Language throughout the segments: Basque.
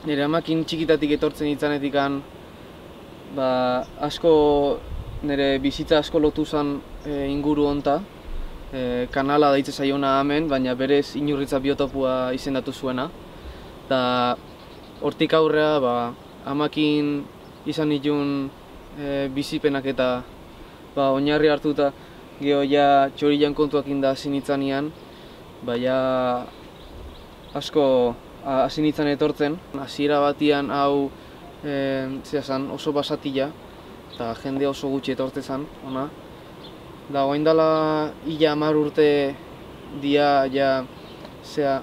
nire amakin txikitatik etortzen itzanetikan, asko nire bizitza asko lotu zen inguru honta. Kanala daitze zaiona hemen, baina berez Inurritza biotopua izendatu zuena. Eta hortik aurrea amakin izan nituen bizipenak eta oinarri hartuta geho ja txorilan kontuak inda hasi nitzanean, asko hasi nitzan etortzen. Hasiera batian hau oso basatila eta jende oso gutxi etortzen zen ona. Da orain dela ia 10 urte dia ja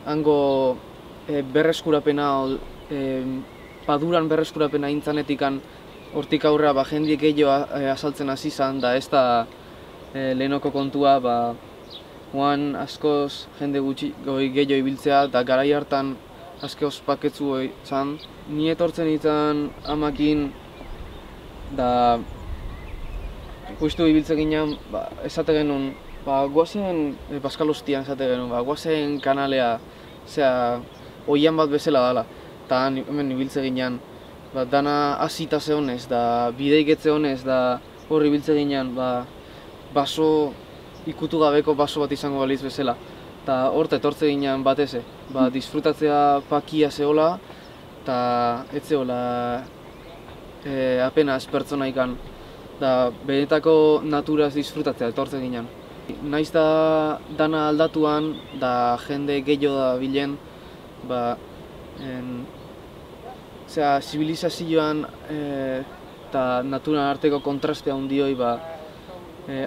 hango berreskurapena paduran berreskurapena intzanetikan hortik aurrera jende gehiago azaltzen hasi zen, da ez da lehenoko kontua, oan askoz jende gutxi gehiago ibiltzea, da garai hartan askoz paketzu zen. Ni etortzen izan amakin, da justu ibiltzen ginen, esate genuen, guazen Baskalostian esate genuen, guazen kanalea, oian bat bezala dela, eta hemen ibiltzen ginen, dana hasita zehonez, da bideigetze honez, da hor ibiltzen ginen, baso, ikutu gabeko baso bat izango baliz bezala, eta hor etortzen ginen batez, disfrutatzea pakia zehola, eta ez zehola apenas pertsonaikan, da benetako naturaz disfrutatzea etortzen ginen. Naiz da dana aldatuan, da jende gehiago da bilen, zibilizazioan eta naturan arteko kontrastea handioi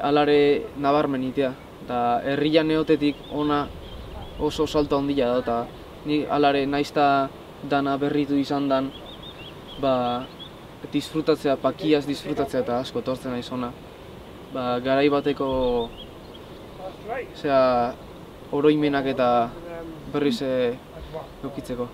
alare nabarmen itea. Herrian neotetik ona oso salto handia da, eta ni alare naiz da dana berritu izan dan, disfrutatzea, pakiaz disfrutatzea eta asko etortzen naiz ona. Garai bateko oroimenak eta berriz eukitzeko.